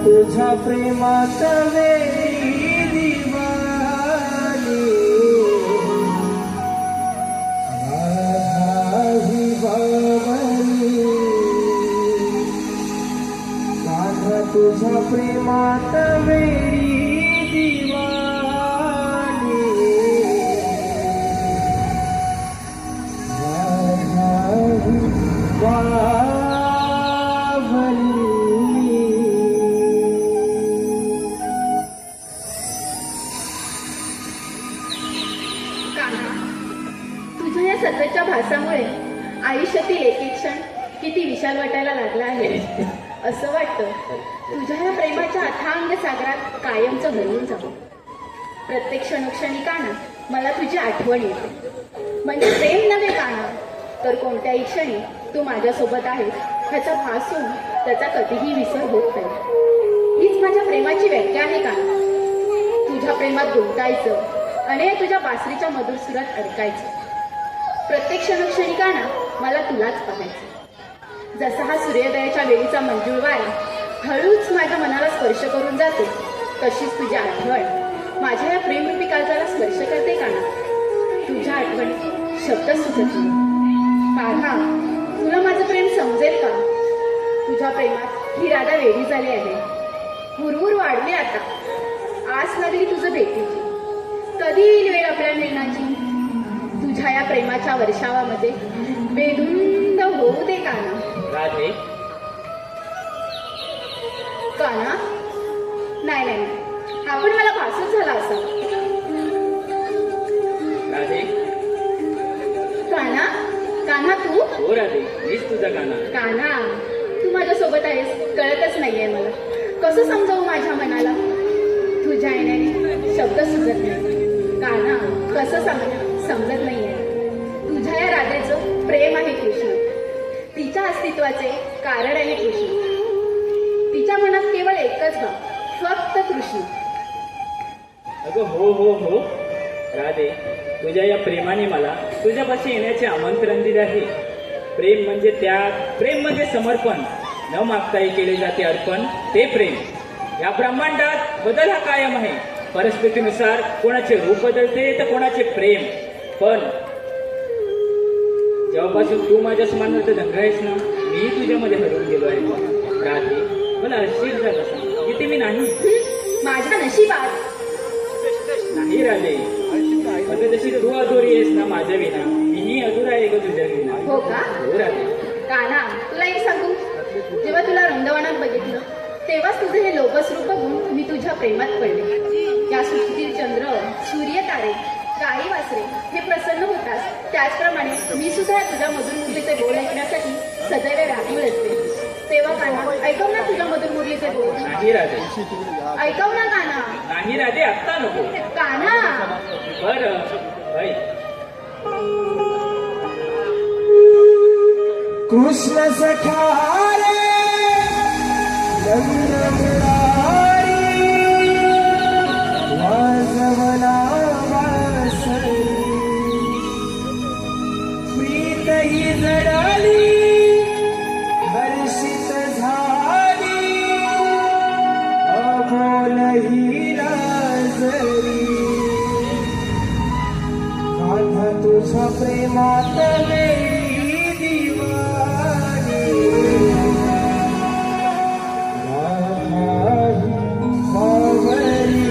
तुझ्या प्रेमात वेडी दिवानी राधा ही बावली राधा तुझ्या प्रेमात वेडी दिवानी राधा ही तुझ्या या सततच्या भासामुळे आयुष्यातील एक एक क्षण किती विशाल वाटायला लागला आहे. असं वाटतं तुझ्या या प्रेमाच्या अथांग सागरात कायमचं हरवून जावं. प्रत्येक क्षणोक्षणी काना मला तुझी आठवण येते. म्हणजे प्रेम नव्हे काना, तर कोणत्याही क्षणी तू माझ्यासोबत आहेस ह्याचा भास होऊन त्याचा कधीही विसर होत नाही. हीच माझ्या प्रेमाची व्याख्या आहे काना. तुझ्या प्रेमात गुंतायचं आणि तुझ्या बासरीच्या मधुर सुरात अडकायचं. प्रत्येक क्षणोक्षणी काना मला तुलाच पाहायचं. जसा हा सूर्योदयाच्या वेळीचा मंजूळ वारा हळूच माझ्या मनाला स्पर्श करून जातो, तशीच तुझी आठवण माझ्या या प्रेमरूपी काळजाला स्पर्श करते काना. तुझ्या आठवणी शब्द सुचत नाही. कान्हा, तुला माझं प्रेम समजेल का? तुझ्या प्रेमात ही राधा वेडी झाली आहे. हुरहुर वाढली आता. आस लागली तुझं भेटीची. कधी येईल वेळ आपल्या मिळण्याची? तुझ्या या प्रेमाच्या वर्षावामध्ये बेधुंद होऊ दे काना. राधे, काना, नाही नाही, आपण मला भासच झाला असा. राधे, काना, कान्हा तू? हो राधे, मीच तुझा गाणं. कान्हा, तू माझ्यासोबत आहेस कळतच नाहीये मला. कसं समजावू माझ्या मनाला? तुझ्या येण्याने शब्द सुचत नाही. कान्हा, कसं समजत नाहीये. तुझ्या या राधेचं प्रेम आहे कृष्ण. तिच्या अस्तित्वाचे कारण आहे कृष्ण. तिच्या मनात केवळ एकच भाव, फक्त कृष्ण. अगं हो हो हो राधे, तुझ्या या प्रेमाने मला तुझ्यापाशी येण्याचे आमंत्रण दिले आहे. प्रेम म्हणजे त्याग, प्रेम म्हणजे समर्पण. न मागताही केले जाते अर्पण, ते प्रेम. या ब्रह्मांडात बदल हा कायम आहे. परिस्थितीनुसार कोणाचे रूप बदलते तर कोणाचे प्रेम. पण जेव्हापासून तू माझ्या स्मरणात दंग आहेस ना, मी तुझ्यामध्ये हरवून गेलो आहे. राधे, मला अशीच झालं सांग, किती मी नाही. माझ्या नशिबात नाही राधे, म्हणजे जशी तू अधुरी आहेस ना माझ्या विना, मीही अधुरा आहे ग तुझ्या विना. हो का? हो राधे. कान्हा, तुला एक सांगू, जेव्हा तुला रंगवणात बघितलं तेव्हाच तुझं हे लोभस रूप बघून मी तुझ्या प्रेमात पडले. या सृष्टीतील चंद्र, सूर्य, तारे, गाई, वासरे हे प्रसन्न होतात, त्याचप्रमाणे मी सुद्धा तुझ्या मधुर मुरलीचे बोल ऐकण्यासाठी सदैव व्याकुळ असते. तेव्हा कान्हा, ऐकव ना तुझ्या मधुर मुरलीचे बोल. नाही राधे, ऐकव ना कान्हा. नाही राधे, आत्ता नको. कान्हा, बरं बाई. कृष्ण सखा रे नंद मुरारी वाजवला वासरी प्रीत ही जडाली हर्षित झाली अबोल ही लाजरी राधा तुझ्या प्रेमात वेडी दिवानी राधा ही बावरी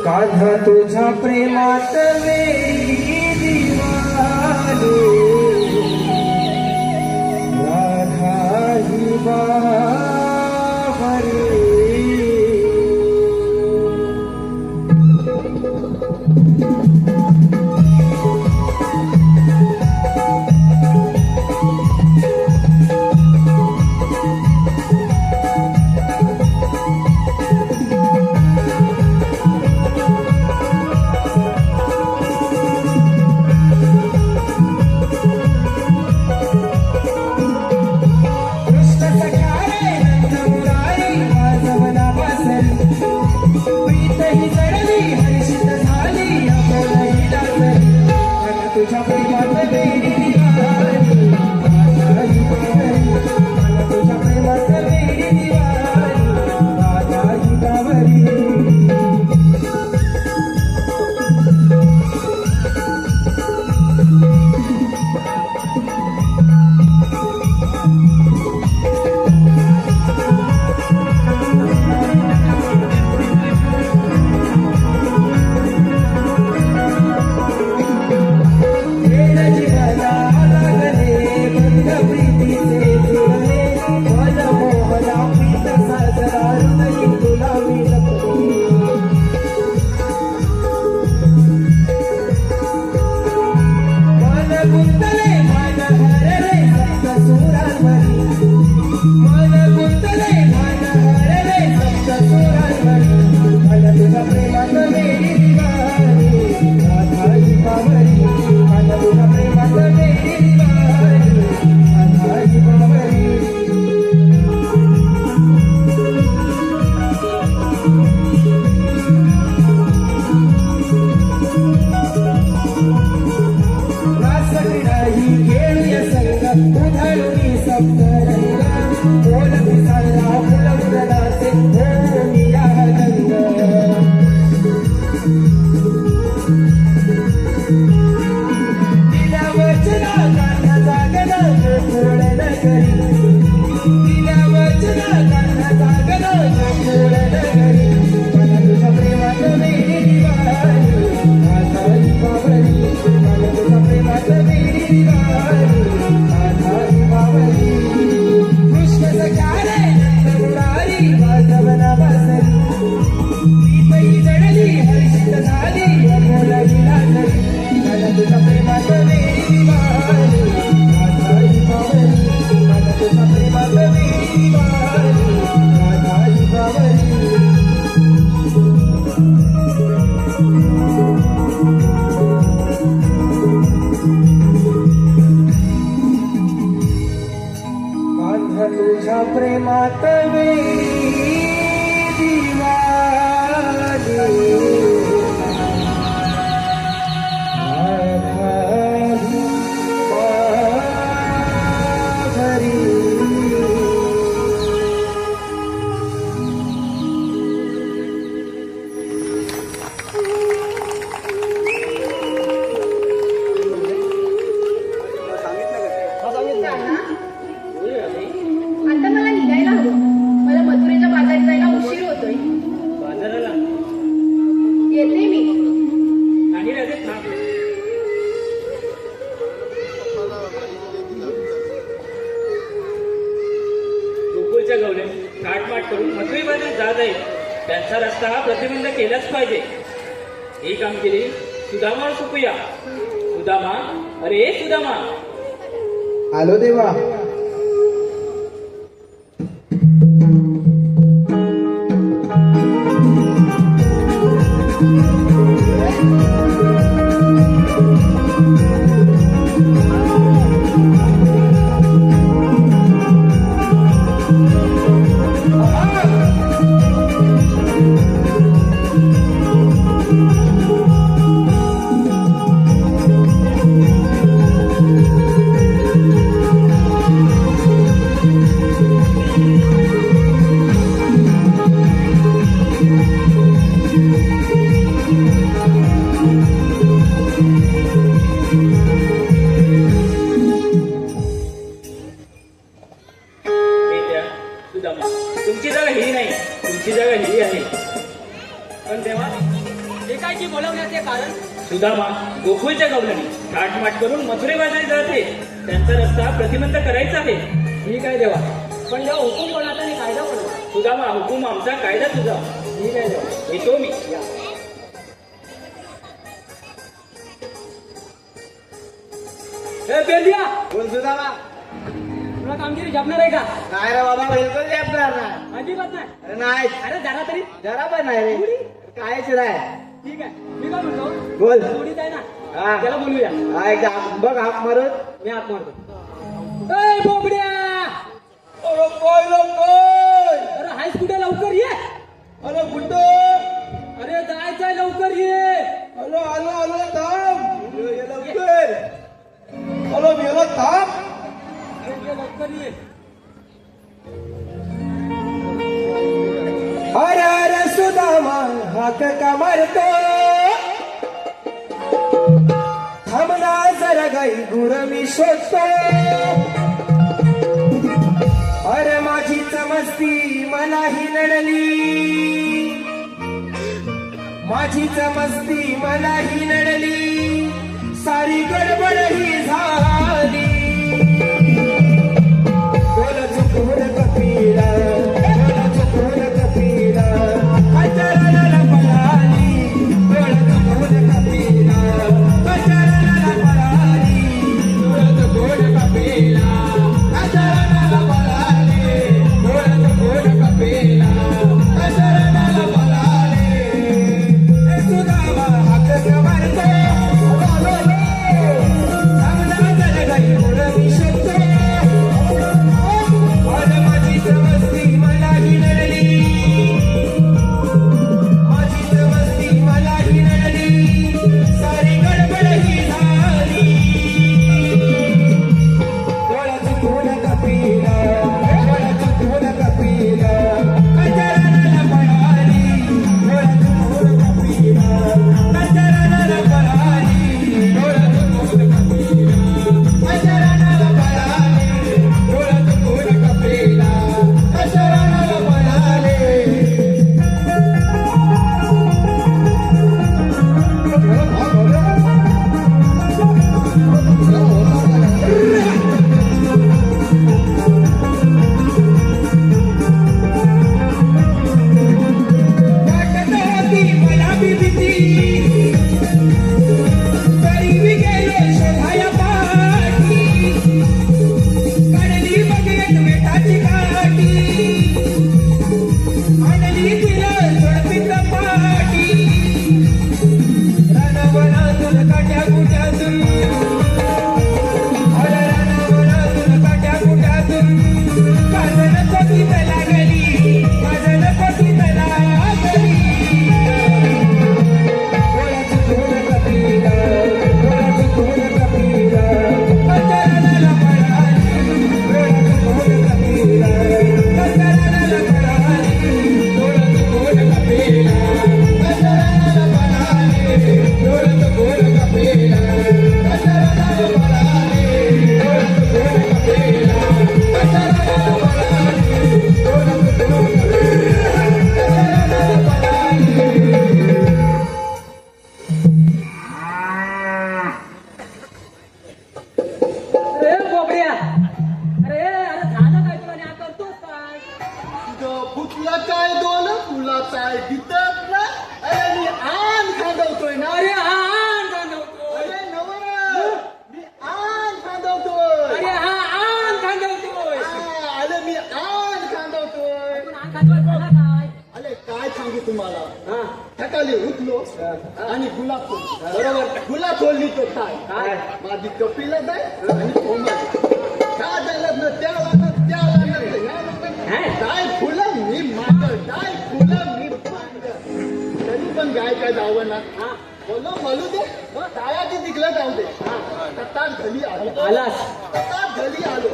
कान्हा तुझ्या प्रेमात वेडी दिवानी राधा ही बावरी. कृष्ण सखा रे झाली अमोल विलासरी माझ्या तुझ्या प्रेमात वेडी दिवाणी राधा ही बावरी माझ्या तुझ्या प्रेमात वेडी दिवाणी राधा ही बावरी माझ्या तुझ्या प्रेमात वेडी दिवाणी राधाही बावरी नाना, आता मला निघायला हवं. मला मथुरेच्या बाजारात जायला उशीर होतोय. बाजाराला येते मी. नाही राधे, थांब. गोकुळच्या गवले काटमाट करून मथुरेबाजारात जात आहे. त्यांचा रस्ता हा प्रतिबंध केलाच पाहिजे. ही कामगिरी सुदामावर सोपूया. सुदामा, अरे सुदामा, आलो देवा येत्या सुदामा, तुमची जागा ही नाही, तुमची जागा ही आहे. पण तेव्हा हे काय की बोलवण्याचे कारण? सुदामा गोकुळच्या गवलनी काटमाट करून मथुरे बाजारी जाते. त्यांचा रस्ता प्रतिबंध करायचा आहे. ठीक आहे देवा, पण जेव्हा हुकूम कोणाचा आणि कायदा कोणाचा? सुदामा, हुकूम आमचा, कायदा तुझा. ठीक आहे देवा, येतो मी. बोल सुदामा तुला कामगिरी झेपणार आहे का? नाही रे बाबा बिलकुल झेपणार नाही अजिबात नाही. अरे नाही अरे जरा तरी. जरा पण नाही रे कायच नाही ठीक आहे, मी काय म्हणतो, बोल थोडीच आहे ना, हा त्याला बोलूया. हा, एकदा बघ हाक मारत मी हात मारतो. ए बोबड्या, अरे कोण अरे हायस कुठे, लवकर ये. अरे गुड्डो अरे जायचंय, लवकर ये. आलो आलो आलो थांब ये लवकर आलो गेलो थांब ये, लवकर ये. अरे अरे सुदामा हाक का मारतो थांबना जरा गाई गुर मी शोधतो अरे माझीच मस्ती मलाही नडली माझीच मस्ती मलाही नडली सारी गडबड ही झाली बोल चुकून कपिला बोल चुकून कपिला कचराला पळाली बोल चुकून कपिला कचराला पळाली बोल चुकून कपिला कचराला पळाली बोल चुकून कपिला कचराला पळाली हे सुदामा हाक मारतो थांबना जरा गाई गुर मी शोधतो अरे माझीच मस्ती मलाही नडली माझीच मस्ती मलाही नडली सारी गडबड ही झाली डोळा चुकून कपिला डोळा चुकून कपिला कचराला पळाली डोळा चुकून कपिला कचराला पळाली कपेला दशरथ बळाने दोन कपेला दशरथ बळाने दोन कपेला दशरथ बळाने अरे बोबड्या अरे झालं काय तुला न्या करतोस काय तुझं फुटलं काय दोन फुला काय दिसत ना अरे मी आण खांदवतोय ना अरे हा आण खांदवतोय अरे नवरा मी आण खांदवतोय अरे हा आण खांदवतोय अरे मी आण खांदवतोय पण आण खांदवतोय झाला काय अरे काय सांगू तुम्हाला हा सकाळी उठलो आणि गुलाब फोडली बरोबर गुलाब फोडली तर काय माझी कपिला जाय आणि कोंबाडी का झालं ना त्याला काय फुलं मी मागं काय फुलं मी मागं तरी पण गाय काय जावं ना बोलो बोलू दे टाळ्याची तिकलं जाऊ दे तत्ताच घरी आलो आलास तत्ताच घरी आलो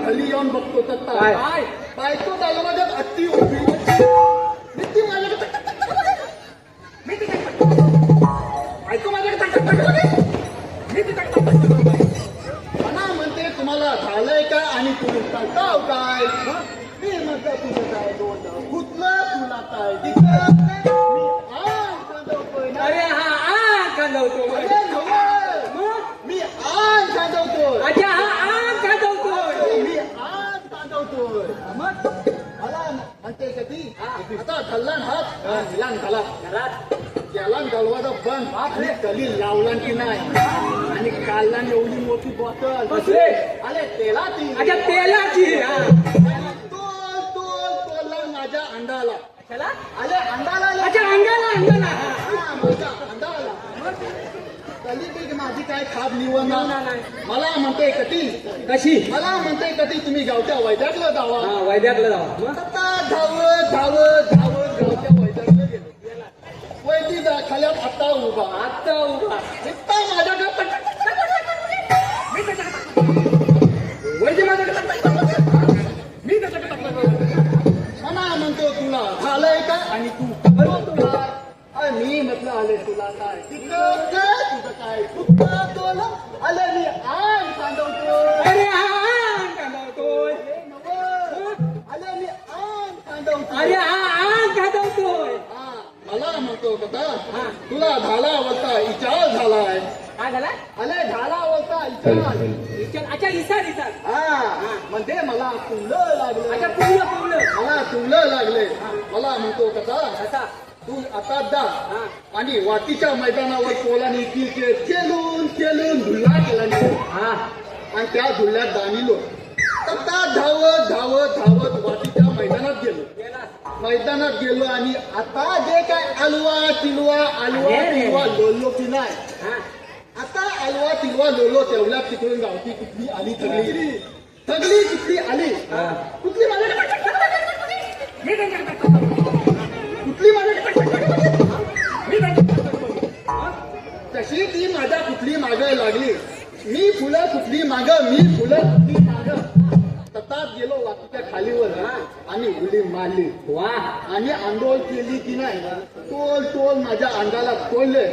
घरी येऊन बघतो तत्ता काय बायको झालं माझ्या अत्ती उभी मी ती माझ्याकडे मी ती बायको माझ्याकडे मी ती म्हणा म्हणते तुम्हाला झालंय का आणि तुम्ही सांगताव काय मी म्हणतो तुझं काय दोन कुठलं तुला काय दिसत मी आण खांदवतोय ना अरे हा आण खांदवतोय अरे नवं. मी आण खांदवतोय अच्छा हा आण खांदवतोय मी आण खांदवतोय मग मला म्हणते कधी आता धल्लान हात हिलान घाला घरात त्याला गलवाचा बंद आणि कली लावला की नाही आणि कालला एवढी मोठी बॉटल बसले. अरे तेला ती अच्छा तेलाची हा तोल माझ्या अंडाला चला अरे अंडाला अच्छा अंगाला अंगाला हा. हा, माझ्या अंडाला कली बी माझी काय खाब निवडणार नाही. मला म्हणते कधी कशी मला म्हणते कधी तुम्ही गावच्या वैद्यातलं जावा हा वैद्यातलं जावा मग आता धावत धावत धावत गावच्या वैद्यातलं गेलो वैदी खाल्यात आता उभा आता उभा इतका माझ्याकडे वैदी माझ्याकडे मी त्याच्याकडे म्हणा म्हणतो तुला झालंय का आणि तू करतो काय अरे मी म्हटलं आले तुला काय तिकडं काय तुझं काय कुठं तुला आले मी आण सांगतो अरे हा आण खांदवतोय आले मी आण सांगतो अरे हा आण खांदवतोय मला म्हणतो का तुला झाला आवडता विचार झालाय काय झाला अरे झाला आवडता विचार विचार अच्छा इसार इसार हा म्हणजे मला तुला लागलं अच्छा पुरलं पुरलं मला तुला लागले मला म्हणतो कसा कसा तू आता जा हा आणि वाटीच्या मैदानावर पोलाने क्रिकेट खेळून खेळून धुल्ला केला नाही. हा आणि त्या धुल्ल्यात दानिलो आता धावत धावत धावत वाटीच्या मैदानात गेलो गेला मैदानात गेलो आणि आता जे काय अलवा तिलवा लोलो की नाही हा आता अलवा तिलवा लोलो तेवढ्या तिकडून गावठी कुठली आली सगळी सगळी कुठली आली कुठली माझ्याकडे कुठली माझ्याकडे तशी ती माझ्या कुठली माग लागली मी फुलं कुठली माग मी फुलं कुठली माग ततात गेलो वाकीच्या खालीवर आणि उडी मारली वा आणि आंदोल केली की नाही टोल टोल माझ्या अंगाला तोडले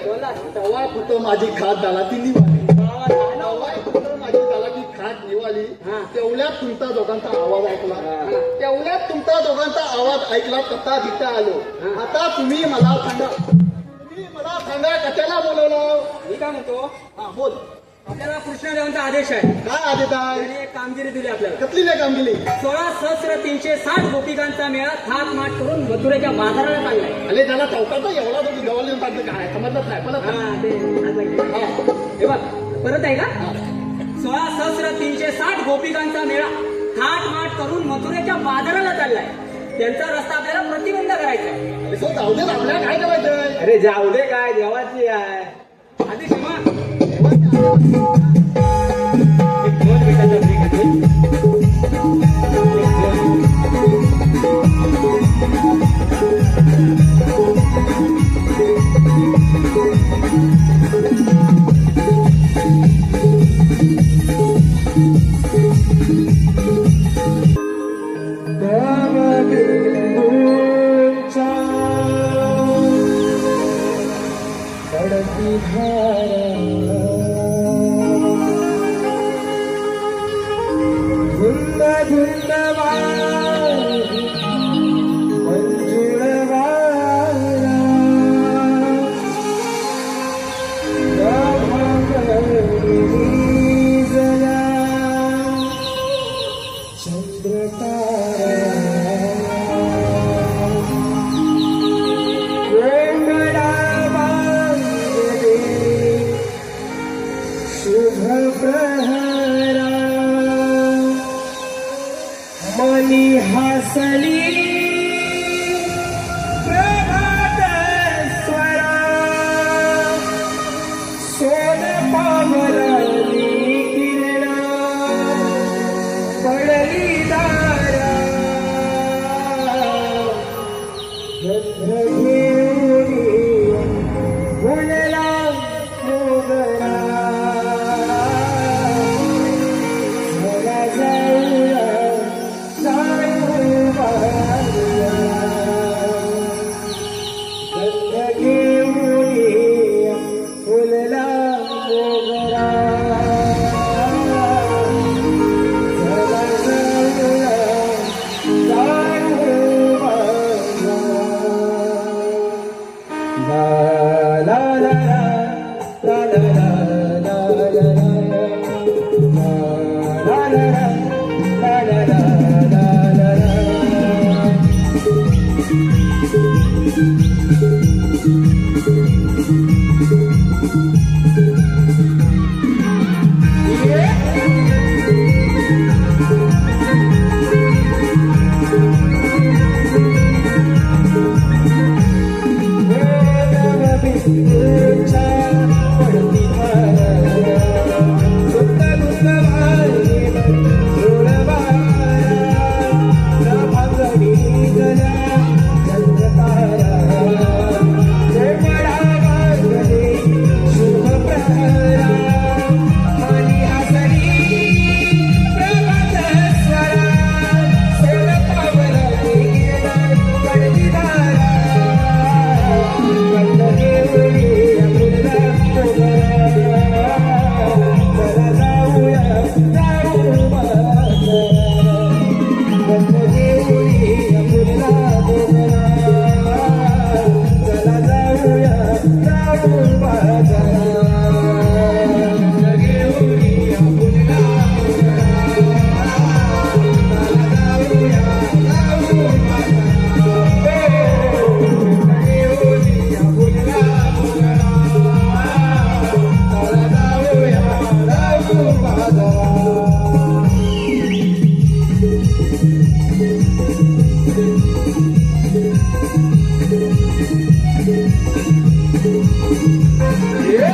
तेव्हा कुठं माझी खात झाला ती निवाली तेव्हा कुठं माझी झाला ती खात निवाली तेवढ्यात तुमचा दोघांचा आवाज ऐकला तेवढ्यात तुमचा दोघांचा आवाज ऐकला तथा तिथं आलो आता तुम्ही मला सांगा कशाला बोलवलं मी काय म्हणतो हा बोल आपल्याला कृष्णदेवांचा आदेश आहे काय आदेश आहे त्याने एक कामगिरी दिली आपल्याला कसली नाही कामगिरी 16,360 गोपिकांचा मेळा थाट माट करून मथुरेच्या बाजाराला चाललाय अरे त्याला चौकाचा एवढा तुम्ही गवळ येऊन टाकलं काय समजत नाही मला हा ते आज माहिती. हे बघ परत आहे का 16,360 गोपिकांचा मेळा थाट माट करून मथुरेच्या बाजाराला चाललाय त्यांचा रस्ता आपल्याला प्रतिबंध करायचा आहे. अरे सो जाऊ दे ना, आपल्याला काय करायचंय अरे जाऊ दे काय देवाची आहे आधी क्षमा एक 2 मिनिटाचा ब्रेक घेतोय. कडा वाहती धारा धुंद धुंद वारी मंजुळ वारा जला चंद्रतारा कोंडला वांगले शुभ प्रहरा मनी हसली प्रभात स्वरा सोन पावलाली किरणा पडली दारा गंध घेऊन फुलला मोगरा चला जाऊया गंध घेऊन फुलला मोगरा चला जाऊया ला ला ला ला ला ला ला ला ला ला ला Yeah.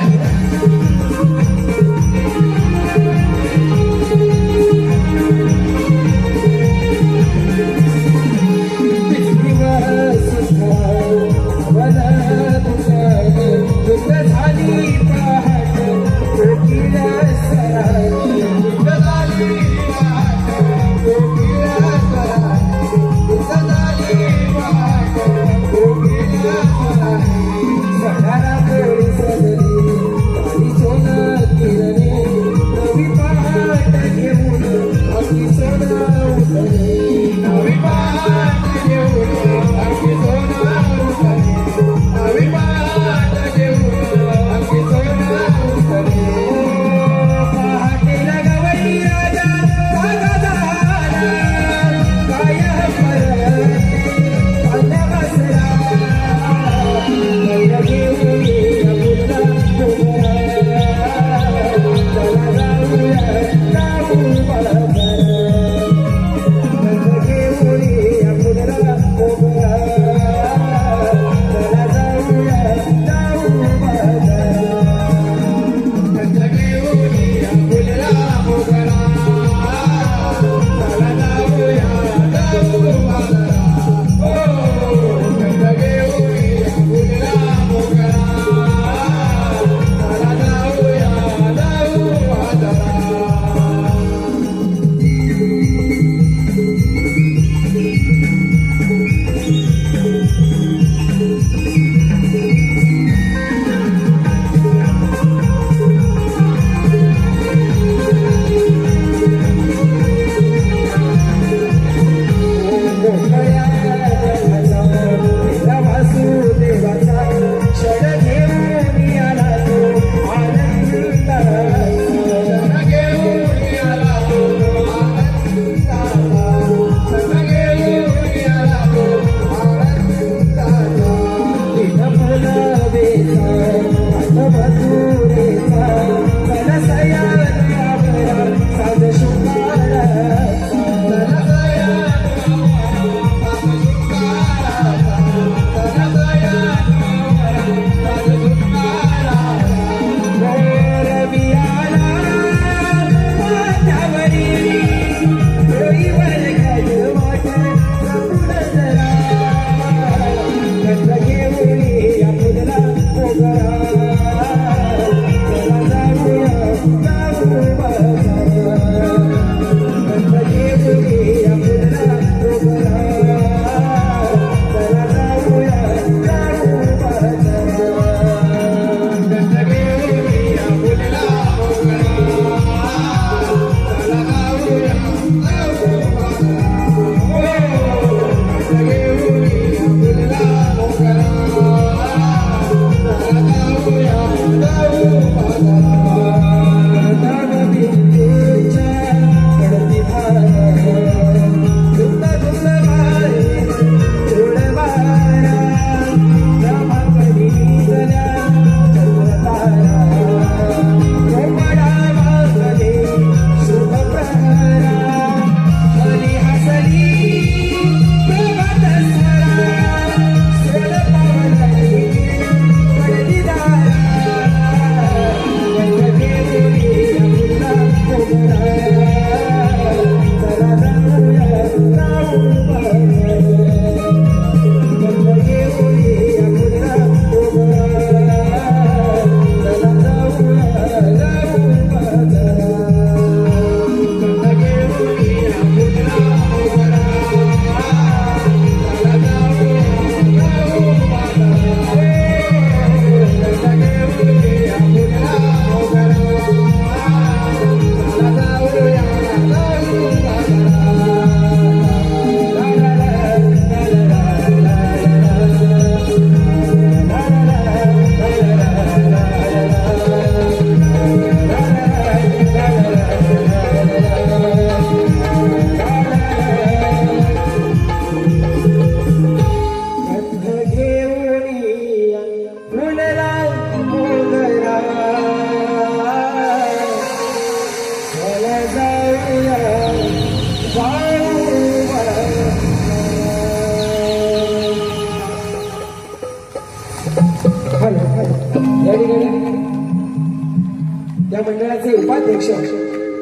या मंडळाचे उपाध्यक्ष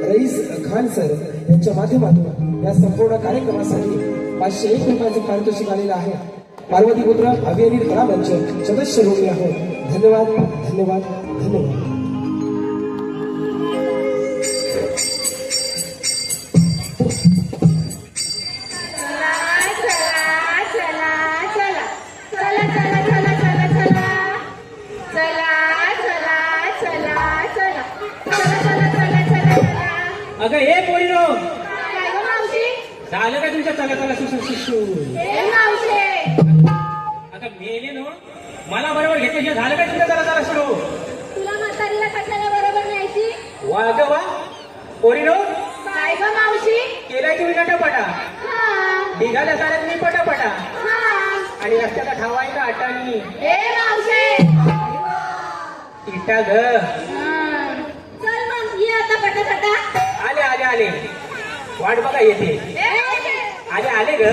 रईस खान सर यांच्या माध्यमातून या संपूर्ण कार्यक्रमासाठी 501 रुपयाचे पारितोषिक आलेलं आहे. पार्वतीपुत्र अभियानी कला मंच सदस्य रोगी आहोत. धन्यवाद धन्यवाद धन्यवाद. अगं हे पोरीनो झालं का तुमच्या चला चला सुसू अगं मेले नो मला बरोबर घेतल्याशिवाय झालं का तुमच्या चला चला सुरू तुला म्हातारीला कशाला बरोबर न्यायची? वा ग वा पोरीनो काय ग मावशी? केलाय तुम्ही नटापटा हा निघाल्या चालत मी पटापटा हा. आणि रस्त्याचा ठावाय का अटाणी ए मावशी इटा ग चल मग ये आता पटापटा. आले आले आले वाट बघा येते आले आले ग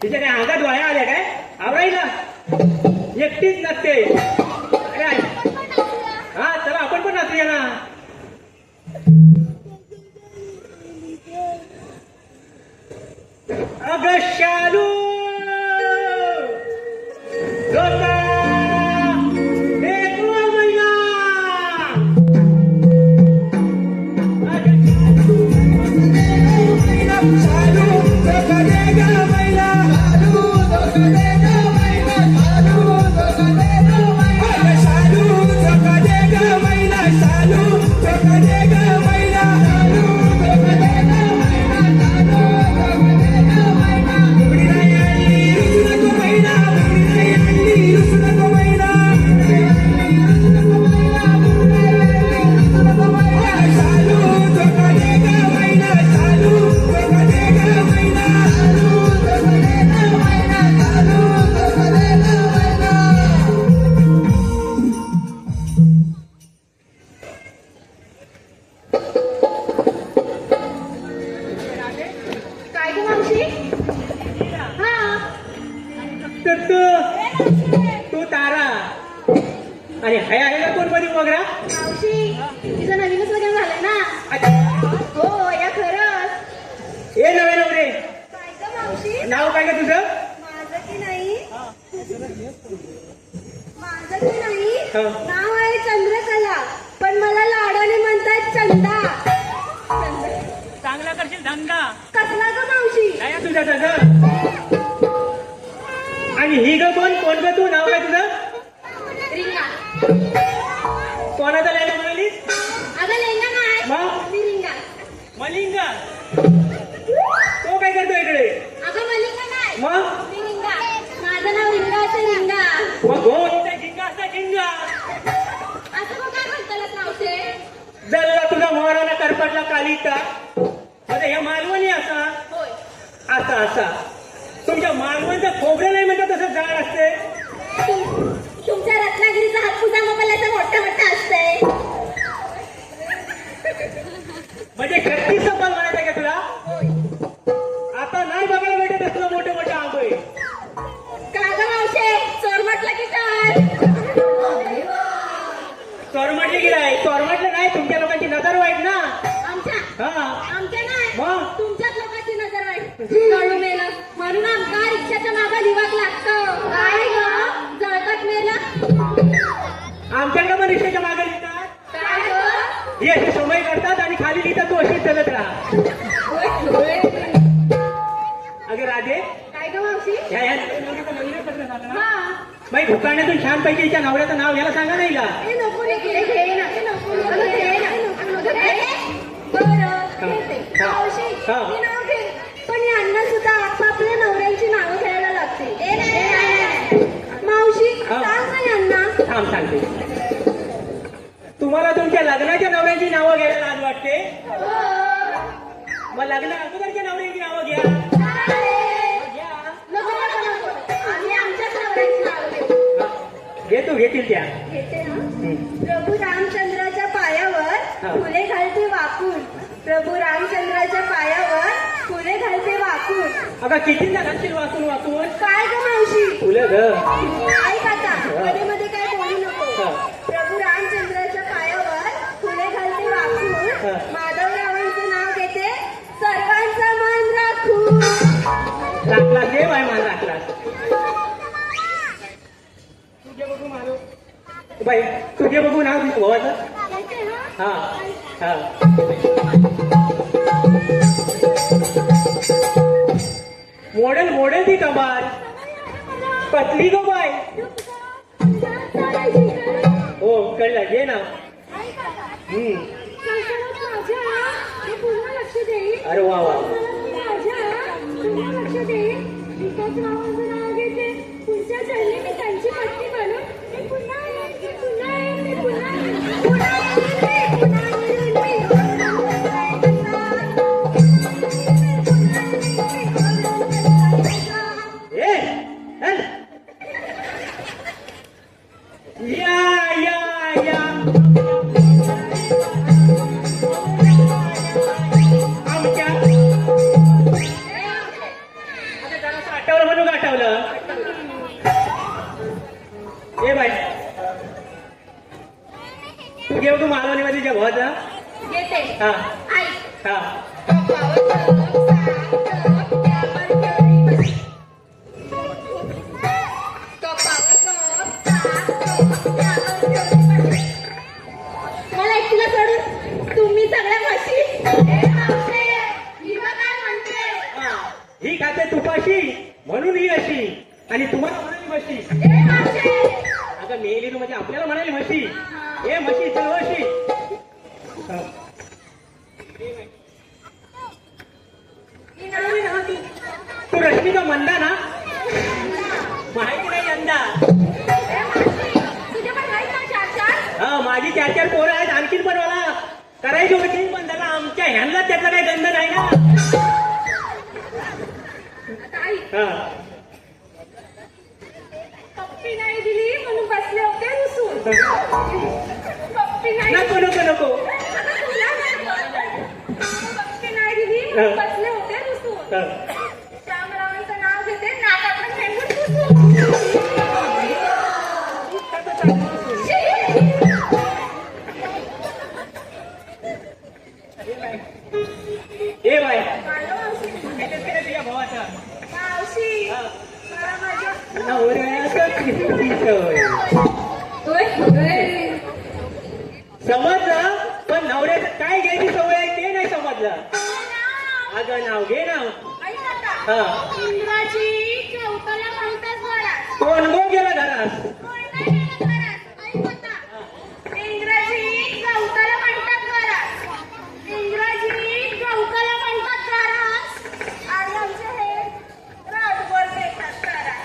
तिच्या काय अंगात वाया आल्या काय आवरायला एकटीच नसते. अरे हा चला आपण पण नाचूया ना. अगं शालू डोका टेकवा मैना शालू धोका दे ग मैना शालू धोका दे ग मैना शालू धोका दे ग मैना शालू धोका दे ग मैना शालू धोका दे ग मैना शालू धोका दे ग मैना बुगडी नाही आणली रुसू नको मैना बुगडी नाही आणली रुसू नको मैना शालू धोका दे ग मैना शालू धोका दे ग मैना शालू धोका दे ग मैना शालू धोका दे ग मैना काय ग मावशी हा तर तू तारा आणि हाय आहे का कोण बरी वगैरे मावशी तिचं नवीनच लग्न झालंय ना हो या खरंच ए नवे नवरे काय ग मावशी नाव काय का तुझं माझं की नाही माझं की नाही हा. नाव आहे चंद्रकला पण मला लाडाने म्हणतात चंदा चांगला करशील धंदा कसला ग मावशी काय आहे तुझ्या सगळं आणि ही ग कोण ग तू नाव काय तुझं रिंगा कोणाचा लग्न म्हणाली अगं लेंगा नाही मग? मी रिंगा मलिंगा तो काय करतो इकडे अगं मलिंगा नाही मग मी रिंगा माझं नाव रिंगा असं रिंगा मग घोट गिंगा असा गिंगा असं मग काय म्हणताल मावशे जल्ला तुझा मोहराला करपटला कालिका अरे हे मालवणी असा होय असा तुमच्या मालवणचं खोबरं नाही म्हणतात तसं जाड असते तुमच्या रत्नागिरीचा हातपुसा मोबाईलचा मोठा मोठा असतंय म्हणजे खट्टी सफल म्हणायचं का तुला आता नाही बघायला भेटत असलं मोठे मोठे आंबे का ग मावशे चोर म्हटलं की काय चोरमटले की नाही चोरमटलं नाही तुमच्या लोकांची नजर वाईट ना आमच्या हा आमच्या नाही मग? तुमच्याच लोकांची नजर आहे कळू मेलं म्हणून आमका रिक्षाच्या मागं लिवाक लागतं काय ग जळकत मेलं आमच्याकडे पण रिक्षाच्या मागे लिहितात काय ग हे असे समय करतात आणि खाली लिहितात तू अशीच चलत राहा अगं राधे काय ग मावशी ह्या नवऱ्याचं नवीनच लग्न झालं ना हा बाई भुकाण्यातून छान पैकी हिच्या नवऱ्याचं नाव घ्यायला सांगा नाही का ए नको रे घे ना ए नको अगं घे ना अगं घे बरं घेते हा. मावशी हा. मी नाव घे पण यांना सुद्धा आपापल्या नवऱ्यांची नावं घ्यायला लागतील मावशी हा. सांग ना यांना थांब सांगते तुम्हाला तुमच्या लग्नाच्या नवऱ्यांची नावं घ्यायला लाज वाटते हो. मग लग्न अगोदरच्या नवऱ्यांची नावं घ्या घ्या. नको नको नको आम्ही आमच्याच नवऱ्यांची नावं घेऊ हा. घेतील त्या घेते ना प्रभू रामचंद्राच्या पायावर फुले घालते वाकून प्रभू रामचंद्राच्या पायावर फुले घालते वाकून अगं कितीला घालशील वाचून काय ग मावशी फुलं ग ऐक आता मध्ये मध्ये काय बोलू नको हा. प्रभू रामचंद्राच्या पायावर फुले घालते वाकून हा. माधवरावांचं नाव घेते सर्वांचा मान राखून राखला दे बाय मला राखला तुझे बघू मारो बाई तुझे बघू नाव तुझ्या भावाचं घेते ना हा हा मॉडेल ती कमाल पतली गो बाय हो कळलं घे ना अरे वा वा पुढच्या चढली मी त्यांची पत्नी बनून मी पुन्हा येईन, मी पुन्हा येईन, मी पुन्हा येईन, पुन्हा येईन, मी ए चल. या या या आमच्या आता जरासं आठवलं म्हणून आठवलं ए बाई तू घेऊ तू मालवणीमध्ये जे भावाचा घेते हा ऐक हा कपावर अशी म्हणून ही अशी आणि तुम्हाला म्हणाली म्हशी. ए मावशे. अगं मेली तू म्हणजे आपल्याला म्हणाली म्हशी. ए म्हशी चल अशी. तू रश्मिका मंदा ना माहिती नाही यंदा. ए मावशी, तुझे पण आहेत ना 4-4? हा माझी 4-4 पोरं आहेत. आणखीन पण मला करायची होती पण त्याला आमच्या ह्यांना त्याचा काही गंध नाही ना. आता आई, हा पप्पी नाही दिली म्हणून बसले होते रुसून. पप्पी नाही. नको नको नको. आता तुला नाही. पप्पी नाही दिली म्हणून बसले होते रुसून. हा. श्यामरावांचं नाव घेते नाकातून थेंबून पुसून. ए बाय मांडव मावशी. तुझ्या भावाचा मावशी, मला माझ्या नवऱ्याचं किस्तीचं होय. होय. समजलं पण नवऱ्याचं काय घ्यायची सवय आहे ते नाही समजलं. अगं नाव घे नाव. ऐक आता. हा इंद्राची चौकाला म्हणतात घरात. कोण गो गेला घरात. कोण नाही गेलं घरात. ऐक आता. इंग्रजी चौकाला म्हणतात घरात. इंग्रजी चौकाला म्हणतात घरात. आणि आमचे हे रातभर देतात घरात.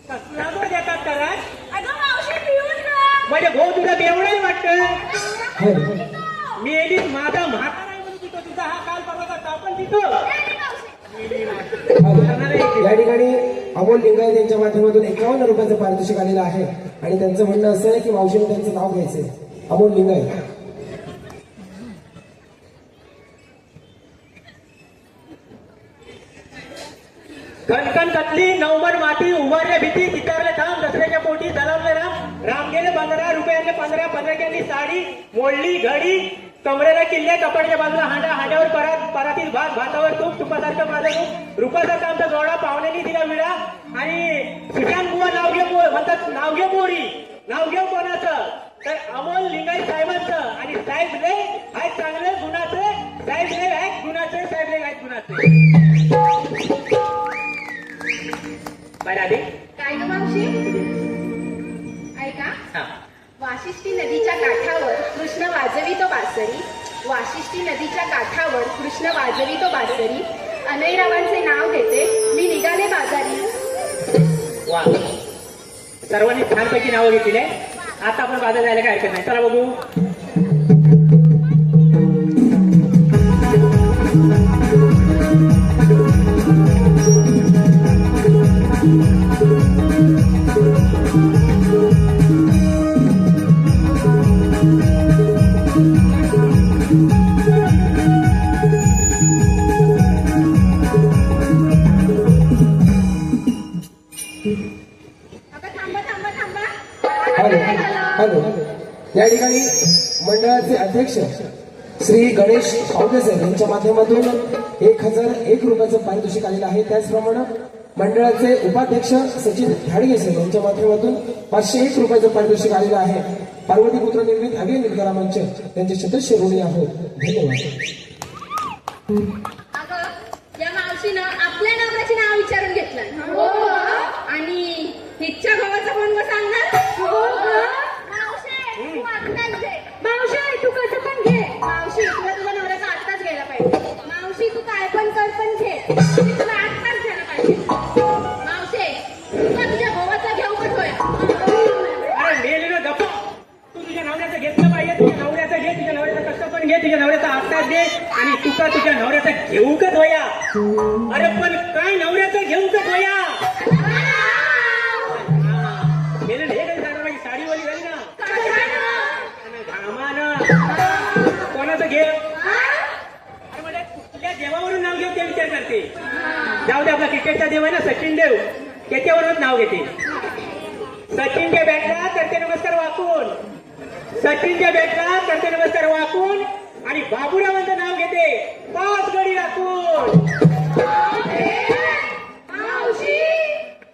कसला गो देतात घरात. अगं मावशी पिऊन जा. म्हणजे भाऊ तुझा बेवडाही वाटतं. हॅलो. मी एली माझा म्हातारा आहे म्हणून तिथं तुझा हा काल परवाचा टापण तिथं. हॅलो. या ठिकाणी अमोल लिंगायत यांच्या माध्यमातून 51 रुपयाचं पारितोषिक आलेलं आहे आणि त्यांचं म्हणणं असं आहे की मावशीने त्यांचं नाव घ्यायचंय. अमोल लिंगायत. कणकण कतली नवमन माती उभारल्या भीती चितारले थांब दसऱ्याच्या पोटी चालवले राम. राम गेले 15 रुपयांनी 15 केली साडी मोडली घडी कमरेला किल्ले कपड्याच्या बाजूला हांडा हांड्यावर परातीत भात भातावर तूप तुपासारखं माझं रूप रूपासारखं आमचा जोडा पाहुण्यांनी दिला विडा आणि सुशांत बुवा नाव घे म्हणतात नाव घे पोरी नाव घेऊ कोणाचं तर अमोल लिंगाई साहेबांचं आणि साहेब ले आहेत चांगले गुणाचं साहेब ले आहेत गुणाचे साहेब ले आहेत गुणाचे. काय राधे काय ग मावशी? ऐका. हा वाशिष्ठी नदीच्या काठावर कृष्ण वाजवितो बासरी. वाशिष्ठी नदीच्या काठावर कृष्ण वाजवितो बासरी. अनयरावांचे नाव घेते मी निघाले बाजारी. वा सर्वांनी छानपैकी नावं घेतली आहे. आता आपण बाजार जायला काय हरकत नाही. चला बघू. आता थांबा थांबा थांबा. हॅलो. हॅलो. या ठिकाणी मंडळाचे अध्यक्ष श्री गणेश औगेसर यांच्या माध्यमातून 1001 रुपयाचं पारितोषिक आलेलं आहे. त्याचप्रमाणे मंडळाचे उपाध्यक्ष सचिन धाडगेसर यांच्या माध्यमातून 501 रुपयाचं पारितोषिक आलेलं आहे. पार्वतीपुत्र निर्मित अभिनय निर्गरा मंच त्यांचे सदस्य ऋणी आहोत. धन्यवाद. अगं या मावशीनं आपल्या नवऱ्याचे नाव विचारून घेतलं आणि हिच्या भावाचं कोण ग सांगणार. मावशी तू आत्ताच घे. मावशी तू कसं पण घे. मावशी तुला तुझ्या नवऱ्याचा आत्ताच घ्यायला पाहिजे. मावशी तू काय पण कर पण घे. मावशी, तुला आत्ताच घ्यायला पाहिजे. मावशी तुला तुझ्या भावाचा घेऊ का ठोया. अरे मेले ना गप्पा. तू तुझ्या नवऱ्याचं घेतलं पाहिजे. तुझ्या नवऱ्याचं घे तुझ्या नवऱ्याचं कसं पण घे तुझ्या नवऱ्याचा आत्ताच घे आणि तुका तुझ्या नवऱ्याचं घेऊ का धोया. अरे पण काय नवऱ्याचं घेऊ का धोया. मेले हे काही सांगा माझी साडीवाली झाली ना घामानं कोणाचं घे. अरे म्हणजे कुठल्या देवावरून नाव घेऊ ते विचार करते. जाऊ दे आपला क्रिकेटचा देव आहे ना सचिन देव त्याच्यावरूनच नाव घेते. सचिनच्या बॅटला करते नमस्कार वाकून. सचिनच्या बॅटला करते नमस्कार वाकून आणि बाबूरावांचं नाव घेते 5 गडी राखून. मावशी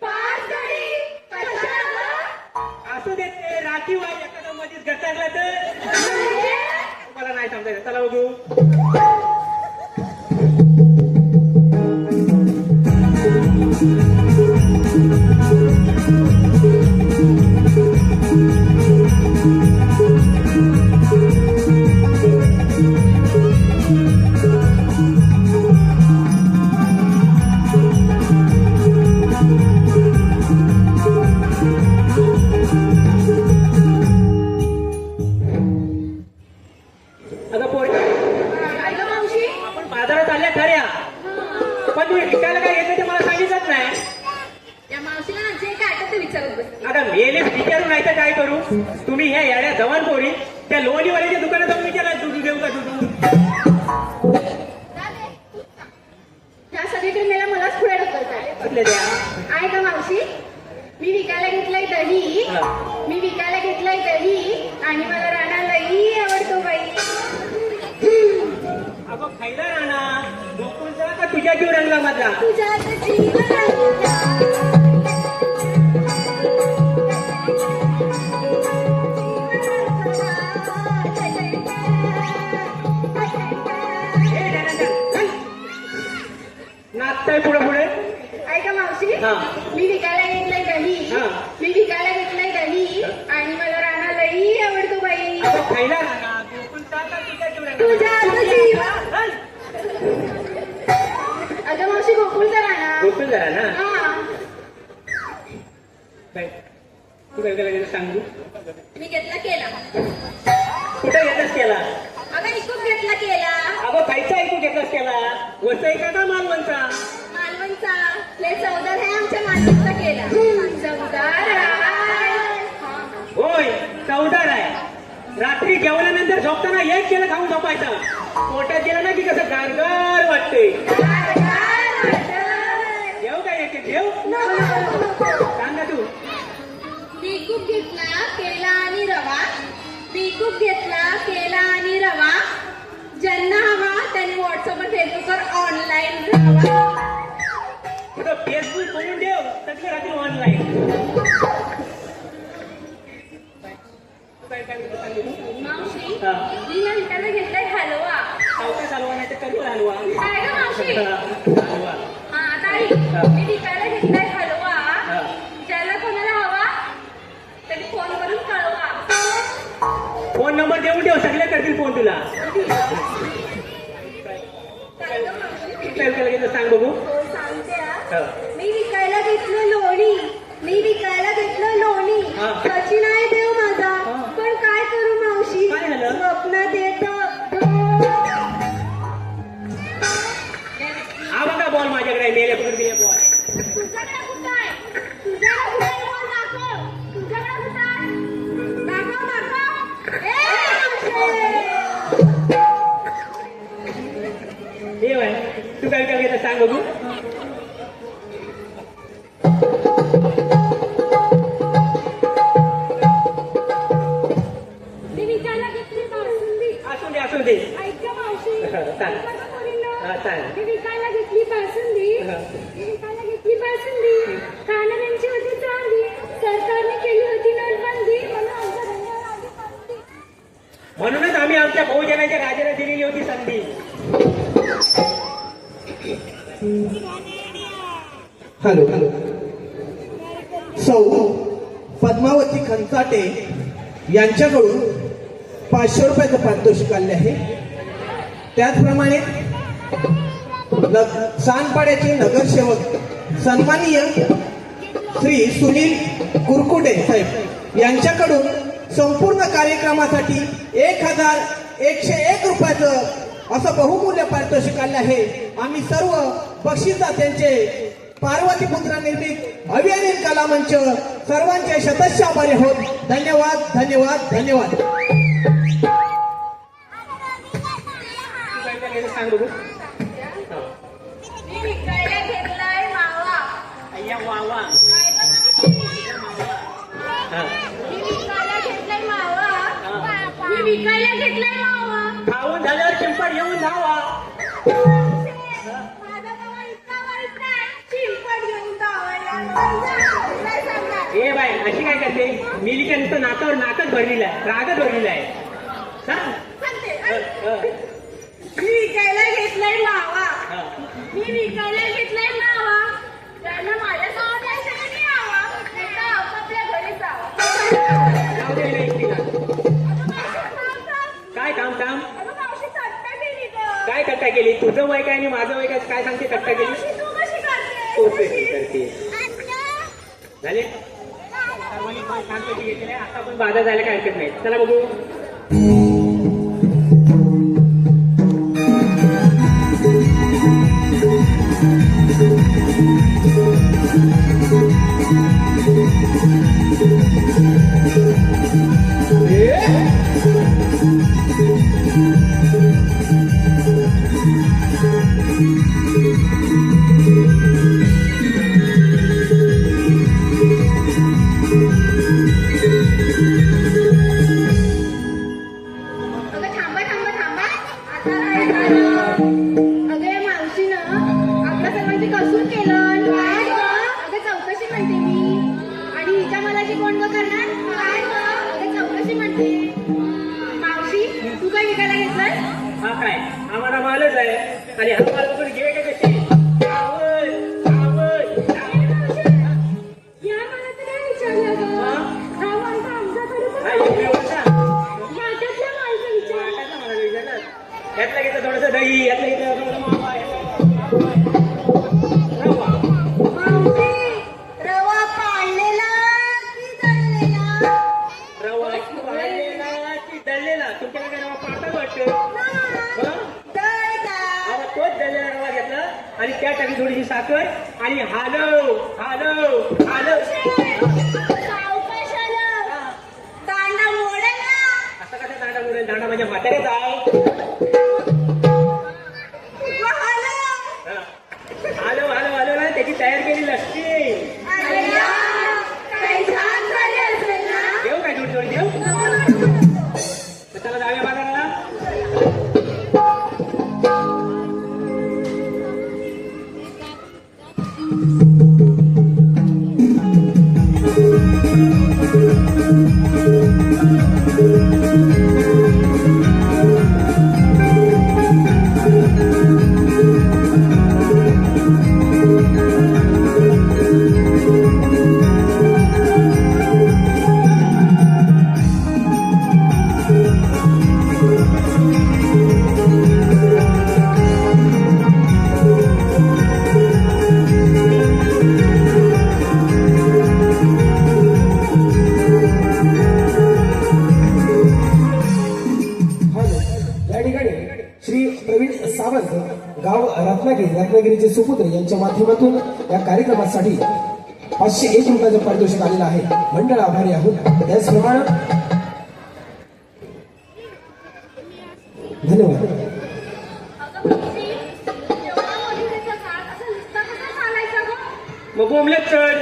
5 गडी कशाला. असू देत ते राखीव आहे. एखादा मध्येच घसरला तर मला नाही समजायचं. चला बघू. अगं पोरी, काय गं मावशी? आपण बाजारात आल्या खऱ्या, पण तुम्ही विकायला काय घेतलं ते मला सांगितलंच नाही. त्या मावशीला ना जे काय आठवतं ते विचारत बसते. आता मेलेच विचारून नाही तर काय करू. तुम्ही ह्या येड्या जवान पोरी त्या लोणीवाल्याच्या दुकानात जाऊन विचारा, दूध देऊ का दूध. त्या सगळीकडे मेला मलाच पुढे ढकलताय. कुठल्या द्या. आहे का मावशी? मी विकायला घेतलंय दही, हा. मी विकायला घेतलंय दही आणि मला राणा लई आवडतो बाई. अगं खायला राहणार गोकुळचा का तुझ्या जीव रंगला माझा. तुझ्या नाचताय पुढे पुढे. ऐका मावशी, हा. मी विकायला घेतलंय दही, हा. मी विकायला घेतलंय दही आणि मला राणा लई आवडतो बाई. अगं खायला राहणार गोकुळचा का तुझ्या जीव रंगला. तुझ्या जीव. अगं मावशी गोकुळचा राणा. गोकुळ जरा ना. हा. काय तू काय करायचं सांगू. मी घेतला केला. कुठे घेतलास केला. अगं इकून घेतला केला. अगं खायचा ऐकू घेतलास केला. वरचा ऐका का मालवणचा. मालवणचा लय चवदार आहे आमच्या मालवणचा केला. चवदार आहे. होय चवदार आहे. रात्री जेवल्यानंतर झोपताना एक केलं खाऊन झोपायचं. पोटात गेलं ना की कसं गारगार वाटते. जेव काय एक जेव सांग ना तू. मी खूप घेतला केला आणि रवा, मी खूप घेतला केला आणि रवा. ज्यांना हवा त्यांनी व्हॉट्सअपवर फेसबुकवर ऑनलाईन राहावा. कुठं फेसबुक करून ठेव सगळं रात्री ऑनलाईन. काय काय सांगू. मावशी, हा. मी ना विकायला घेतलाय हलवा. चौका चालवा नाही तर करू हलवा. काय गं मावशी? हलवा. हा आता ऐक. मी विकायला घेतलाय हलवा. हा. ज्याला कोणाला हवा त्यांनी फोन करून कळवा. फोन नंबर देऊन ठेव सगळे करतील फोन तुला. काय गं मावशी? काय करायचं सांग बघू. हो, सांगते हा. हा. मी विकायला घेतलं लोणी, मी विकायला घेतलं लोणी. हा. सची नाही देव माझा, हा. पण काय करू मावशी, काय झालं? स्वप्नात येतं. हा बघा बॉल माझ्याकडे मेले पकड गेले बॉल. तुझ्याकडे कुठं आहे? तुझ्याकडे कुठं आहे? बोल दाखव. तुझ्याकडे कुठं आहे? दाखव, दाखव. हे बाय तू काय करायचं सांग बघू. मी विकायला घेतली बासुंदी. असू दे असू दे. ऐका मावशी, सांग. ऐका पोरींनो. हा, सांग. मी विकायला घेतली बासुंदी, हा. मी विकायला घेतली बासुंदी. खाणाऱ्यांची होती चांदी, सरकारने केली होती नोटबंदी. म्हणून आमच्या धंद्याला आली बंदी. म्हणूनच आम्ही आमच्या बहुजनाच्या राजाला दिलेली होती संधी. Hello hello. सौ पद्मावती खंचाटे यांच्याकडून 500 रुपयाचं पारितोषिक आले आहे. त्याचप्रमाणे सानपाड्याचे नगरसेवक सन्माननीय श्री सुनील कुरकुटे साहेब यांच्याकडून संपूर्ण कार्यक्रमासाठी 1101 रुपयाचं असं बहुमूल्य पारितोषिक आले आहे. आम्ही सर्व बक्षीसदात्यांचे पार्वती पुत्र निर्मित अभियान कला मंच सर्वांचे शतश आभारी आहोत. धन्यवाद धन्यवाद धन्यवाद. तू काय करायचं सांग बघू. हा. मी विकायला घेतलाय मावा. अय्या वा वा. काय गं मावशी? हा. मी विकायला घेतलाय मावा. हा. मी विकायला घेतलाय मावा. खाऊन झाल्यावर चिंपड येऊन धावा. माझा मावा इतका वाईट नाही, चिंपड घेऊन धावायला. काय सांगणार? ए बाय अशी काय करते. मिली का नुसतं नाकावर नाकच भरलेला आहे, रागच भरलेला आहे. सांग. सांगते. अ, अ. मी विकायला घेतलाय मावा. कट्टा केली. तुझं वय काय आणि माझं वय काय सांगते कट्टा केली. तू कशी करते झाले सर्वांनी पण शांतपैकी घेतले. आता पण बाधा जायला काय हरकत नाही. चला बघू. अगं थांबा थांबा थांबा. आता काय झालं? अगं या मावशीनं आपल्या सर्वांची कसून केलं. काय गं? अगं चौकशी म्हणते मी. आणि हिच्या मलाची कोण गं करणार? काय गं? अगं चौकशी म्हणते. मावशी तू काय विकायला घेतलं? हा काय आम्हाला मालच आहे आणि हा माल बघून घे का कशी आवड आवड या मला तर काय विचारलं गं? हा? हा माणसा आमच्याकडे पण हा, एवढी ओळखा? वाटतल्या माणसं विचार. वाटायचं मला विचारलं. यातलं घेतलं थोडंसं दही यातलं घेतलं थोडंसं मावा, यातलं घेतलं रवा. मावशी रवा पाळलेला की दळलेला? रवा वाळलेला की दळलेला? तुमच्याकडे रवा पाळतात वाटतं. आता तोच दळलेला रवा घेतला आणि त्या टाकी थोडीशी साखर आणि हालव हालव हालव. दांडा मोडेल ना. असं कसं दांडा मुडेल? दांडा माझ्या म्हाताऱ्याचा आहे. हा. हालव हालव हालव ना त्याची तयार केलेली असते. देऊ काय थोडी थोडी देऊ. तर चला जाऊया बाजाराला. हॅलो. या ठिकाणी श्री प्रवीण सावंत गाव रत्नागिरीचे सुपुत्र यांच्या माध्यमातून या कार्यक्रमासाठी 501 रुपयाचं पारितोषिक आलेलं आहे. मंडळ आभारी आहोत. त्याचप्रमाणे धन्यवाद. मग बोंबलत चढ.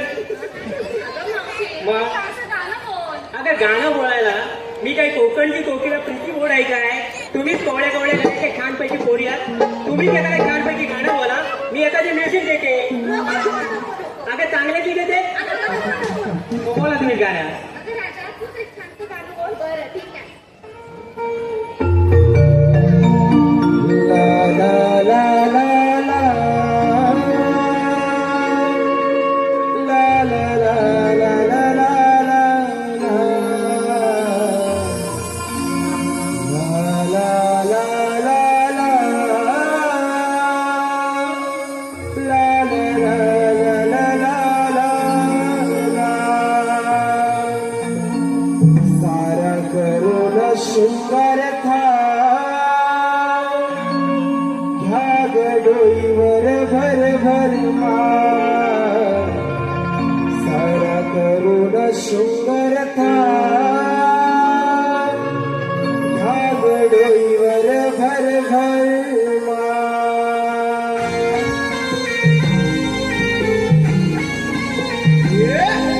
मग अगं गाणं बोलायला मी काही कोकणची कोकिला प्रीती बोर्ड आहे काय? तुम्हीच कवड्या कवड्या करायचे छानपैकी पोरिया. तुम्ही काय छानपैकी गाणं बोला. मी एखादी मेसेज देते. अगं चांगल्याची देते. मग बोला तुम्ही गाणं. बरं ठीक आहे. ला ला ला ला ला. ला ला ला ला ला ला ला. ला ला ला ला ला. ला ला ला ला ला ला ला. सारा करून शृंगार था घ्या गडोईवर भर भर मार. सारा करून शृंगार था घ्या गडोईवर भर भर मार. Yeah.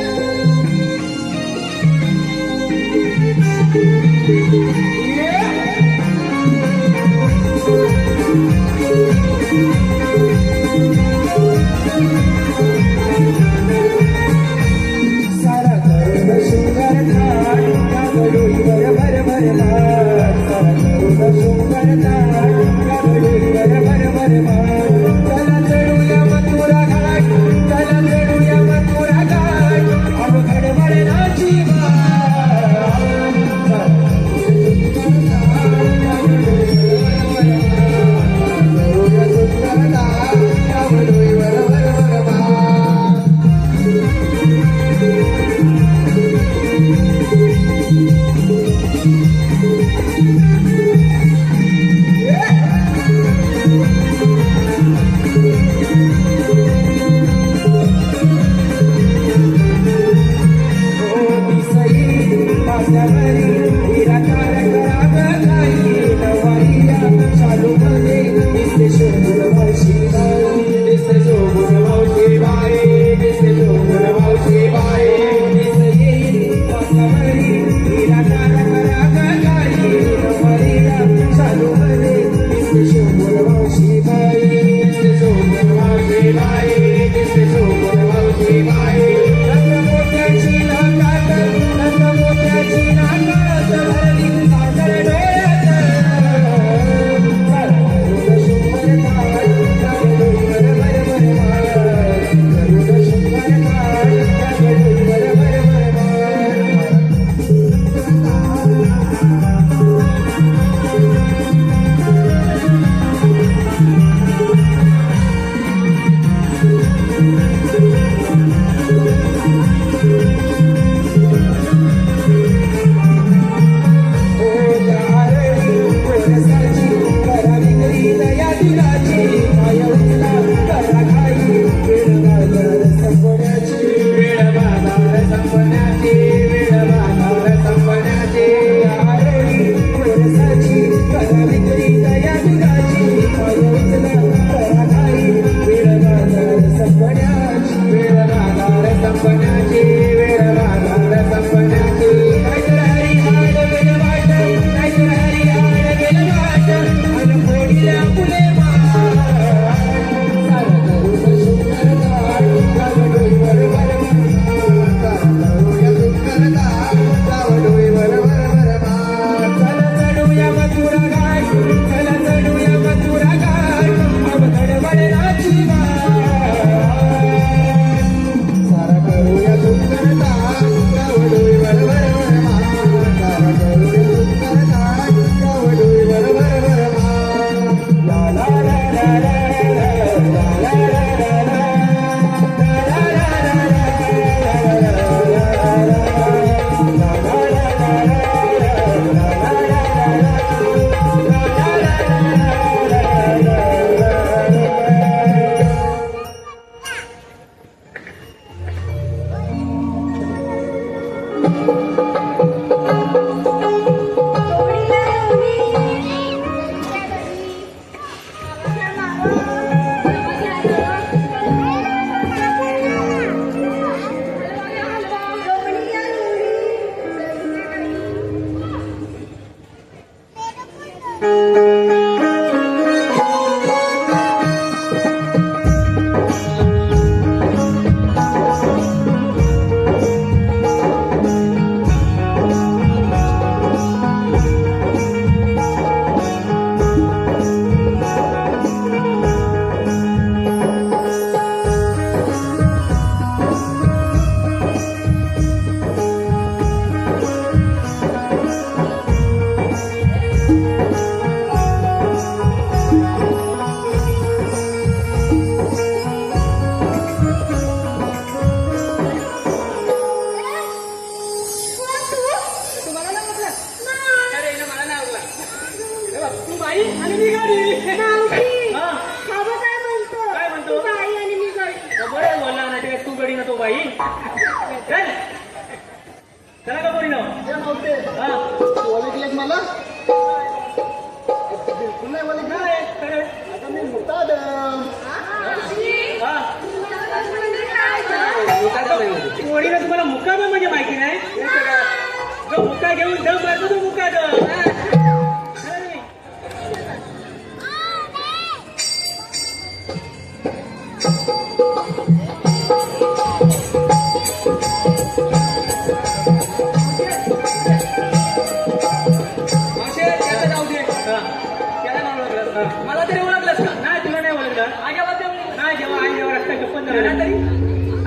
चला का पोरी ओळखलेत मला बिलकुल नाही ओळखलं. आता मी मुताद पोरीला तुम्हाला मुक्काम म्हणजे माहिती नाही. जो मुक्का घेऊन दम मारतो तो मुक्का मला तरी ओळखलंस का? नाही तुला नाही ओळखलं. नाही जेव्हा आई जेव्हा रस्ता गप्पन झाला ना तरी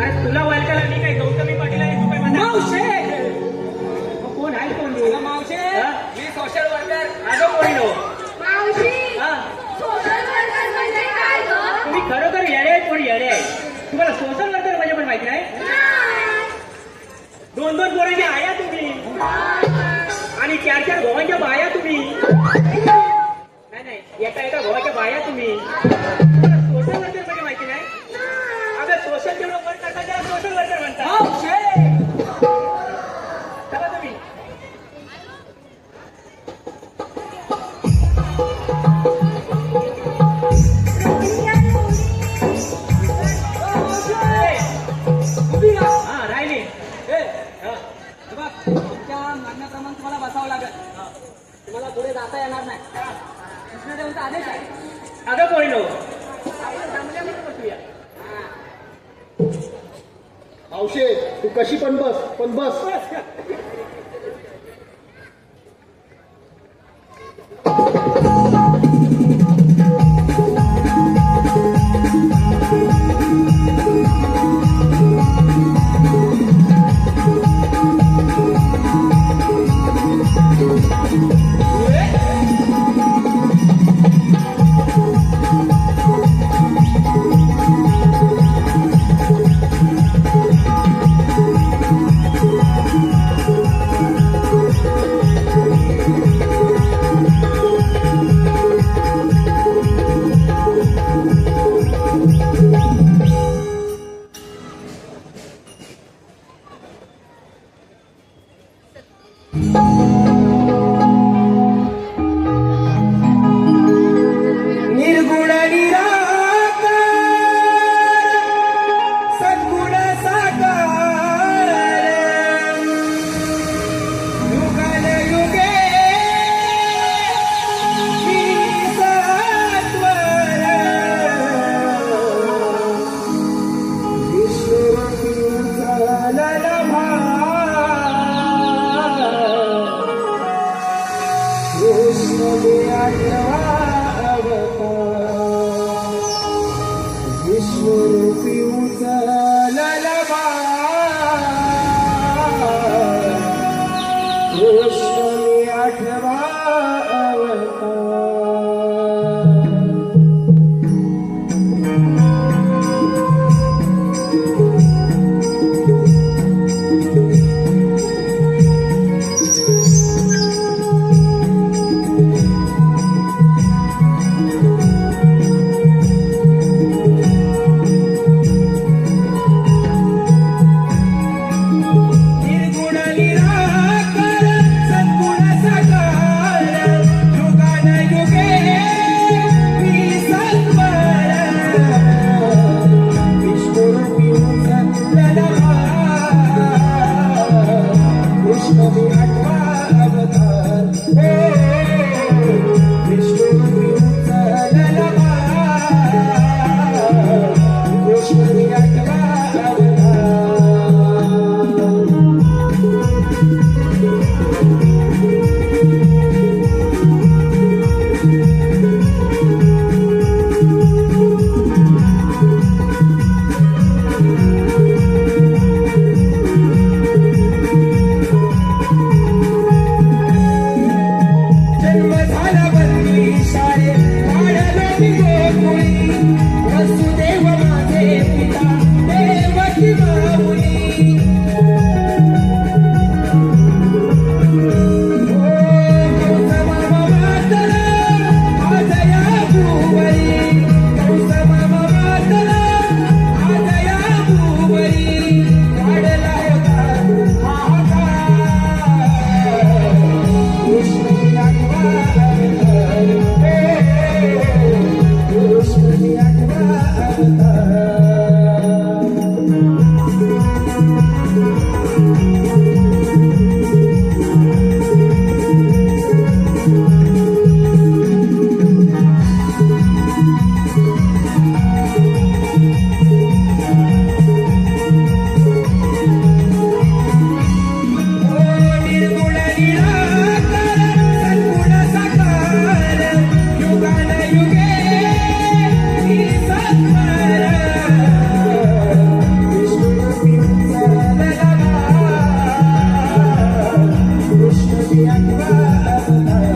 अरे तुला ओळखायला मी काय गौतमी पाटील आहे तू काय मावशे कोण आहे कोण मावशे मी सोशल वर्कर अगं कोणी नो तुम्ही खरोखर येडे आहेत कोणी येडे आहे. तुम्हाला सोशल वर्कर म्हणजे पण माहिती नाही. दोन दोन पोरांच्या आया तुम्ही आणि चार चार भावांच्या बाया तुम्ही. नाही एका भावाच्या बाया तुम्ही. सोशल वर्कर म्हणजे माहिती नाही. अगं सोशल जेवढं वर्क करता त्याला सोशल वर्कर म्हणतात. चला तुम्ही हा राहिली तुमच्या म्हणण्याप्रमाणे तुम्हाला बसावं लागेल. तुम्हाला पुढे जाता येणार नाही. कृष्णदेवचा आदेश आहे. अगं कोणी नो मावशे तू कशी पण बस पिऊच ललबा कृष्ण मी आठवा अवतार. निर्गुण निराकार सद्गुण साकार युगानयुगे मी सत्वर विष्णुरूपी ललबा कृष्ण मी आठवा अवतार. विष्णुरूपी ललबा कृष्ण मी आठवा अवतार. जन्म झाला बंदी शाळे वाढलो मी गोकुळी वसुदेव माझे पिता देवकी माऊली. कंस मामा मातला आज या भुवरी कंस मामा मातला आज या भुवरी वाढला होता हाहाकार. कृष्ण मी आठवा अवतार. कृष्ण मी आठवा अवतार. निर्गुण निराकार सद्गुण साकार युगानयुगे मी सत्वर विष्णुरूपी ललबा कृष्ण मी आठवा अवतार.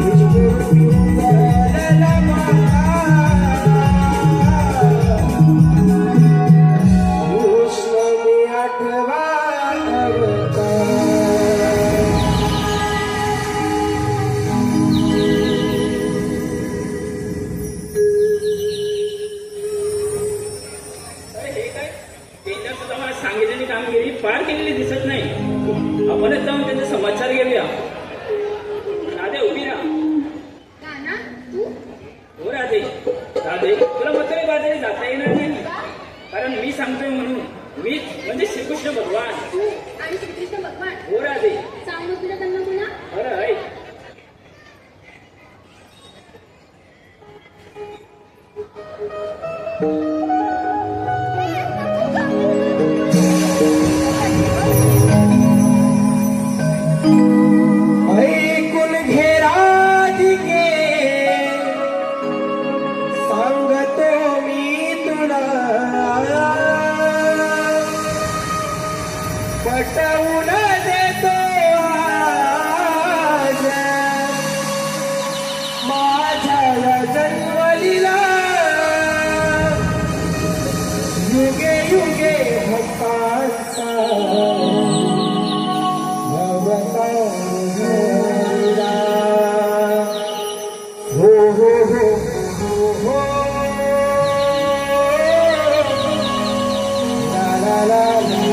विष्णुरूपी ललबा कृष्ण मी आठवा अवतार. अरे हे काय त्यांच्या सुद्धा मला सांगितलेली कामगिरी पार केलेली दिसत नाही. आपणच जाऊन त्यांचा समाचार घेऊया. राधे उभी राहा. काना तू हो राधे. राधे तुला मथुरे बाजारी जाता येणार नाही कारण मी सांगतोय म्हणून. मी म्हणजे श्रीकृष्ण भगवान. तू आणि श्रीकृष्ण भगवान हो राधे. सांग मग तुला त्यांना पुन्हा. बरं ऐक. ऐकून घे राधिके सांगतो मी तुला पटवून देतो आज माझ्या जन्मलीला युगे युगे भक्तांचा भवतांगला. हो हो हो हो हो ला ला ला ला.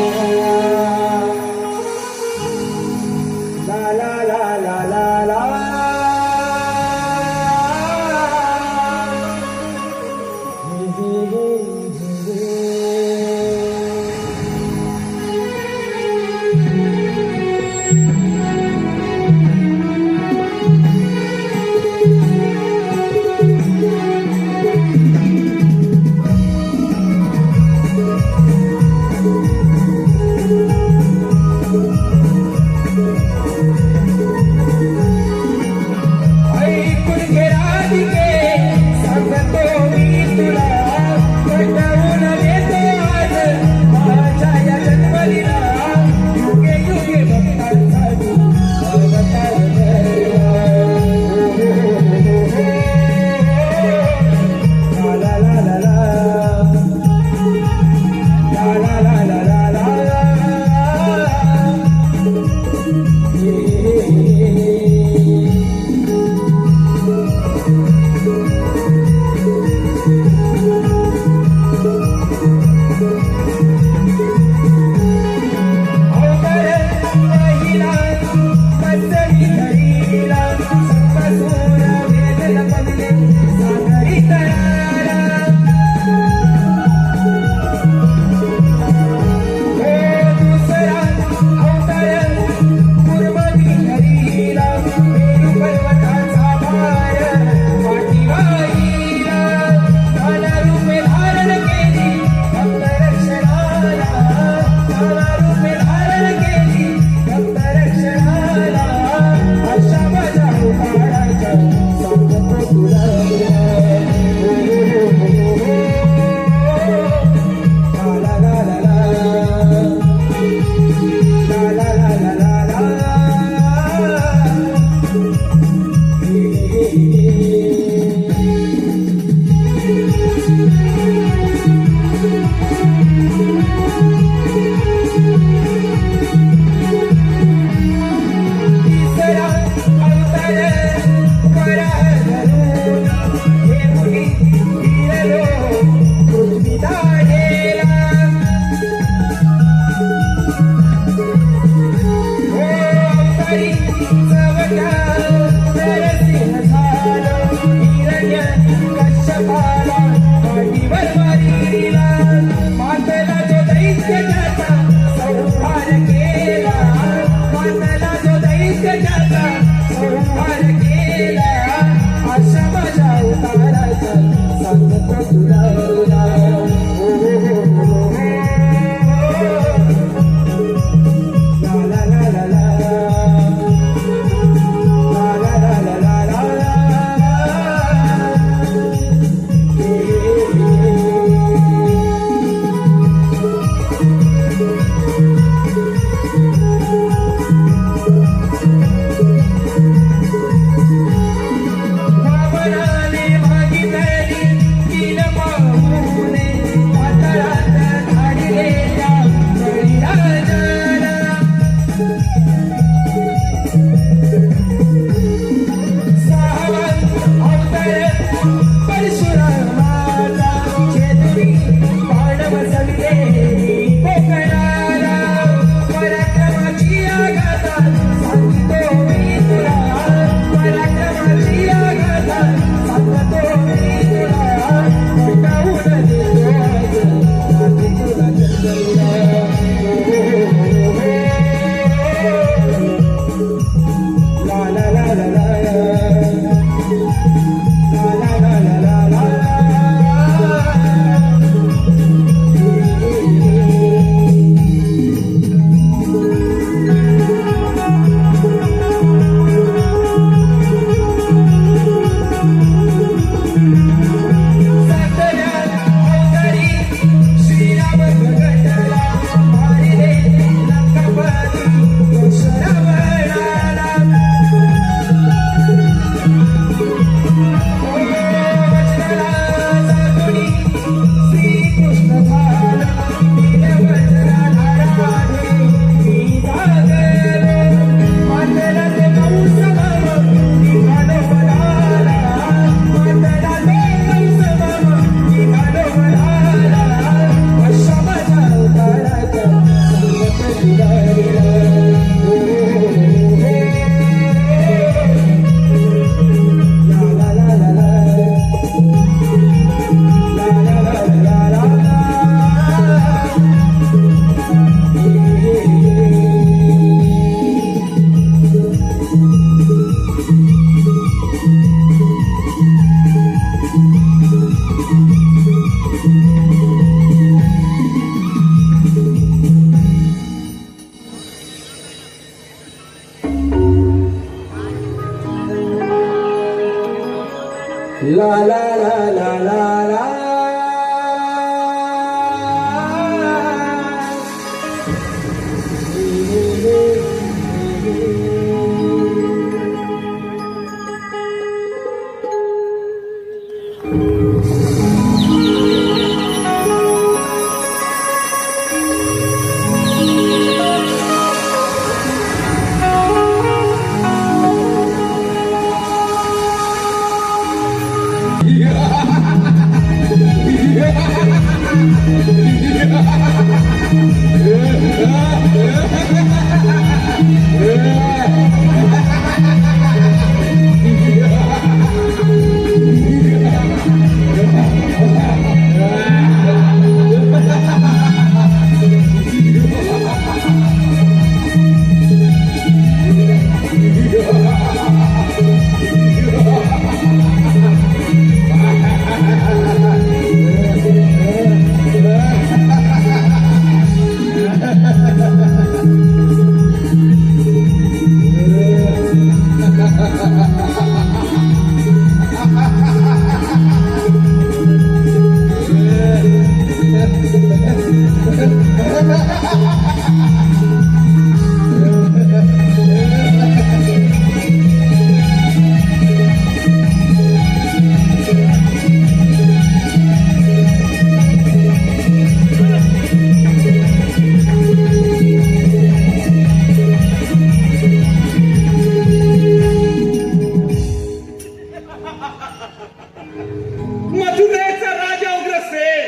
मथुरेचा राजा उग्रसेन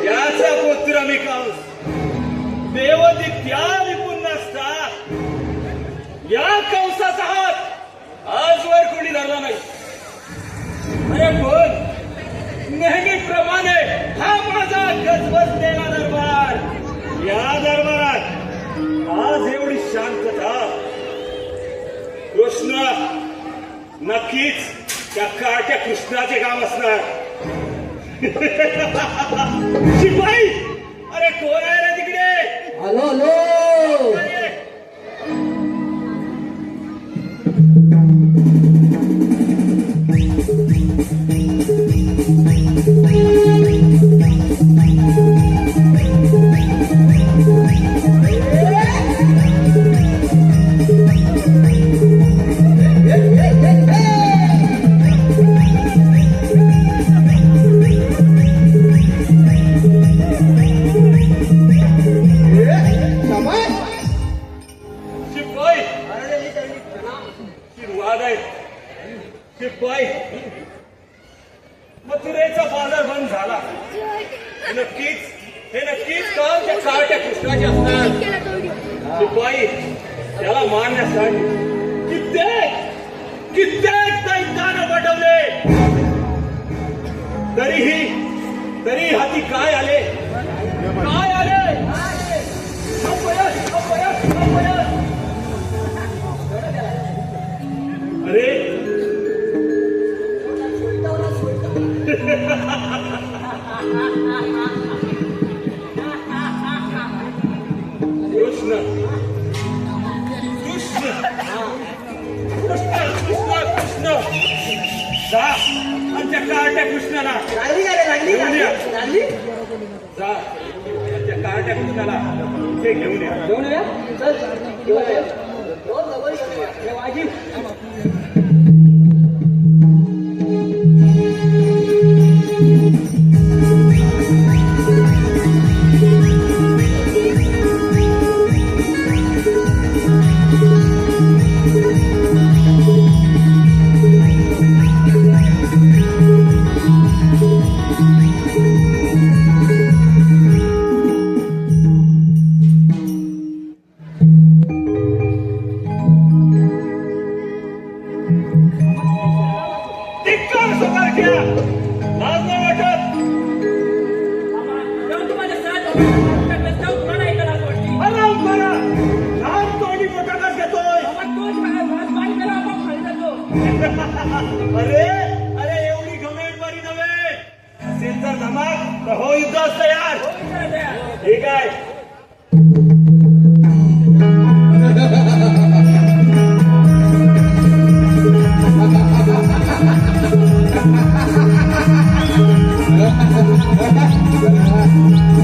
याचा पुत्र मी कंस देवदित्या विपुन नसता या कंसाचा हात आजवर कोणी धरला नाही. अरे कोण नेहमीप्रमाणे हा माझा गजबजलेला दरबार, या दरबारात आज एवढी शांतता. कृष्ण नक्कीच त्या काट्या कृष्णाचे काम असणार. शिपाई, अरे कोण आहे रे तिकडे? हॅलो हॅलो शिपाई, वाद आहे. शिपाई, मथुरेचा बाजार बंद झाला. हे नक्कीच काम त्या काट्या कृष्णाचे असणार. शिपाई, त्याला मारण्यासाठी कित्येक दैत्यानं पाठवले. तरी हाती काय आले? अपयश. अरे कृष्ण जा आमच्या काट्या कृष्णाला घेऊन या. जा आमच्या काट्या कृष्णाला ते घेऊन या. घेऊन या चल वाजी धिक्कार स्वभाग्या, लाज नाही वाटत? आराम करा. लहान तोंडी मोठा कस घेतोय? अरे एवढी घमेंड बरी नव्हे. असेल तर धमाक तर हो युद्धास तयार. ठीक आहे. हा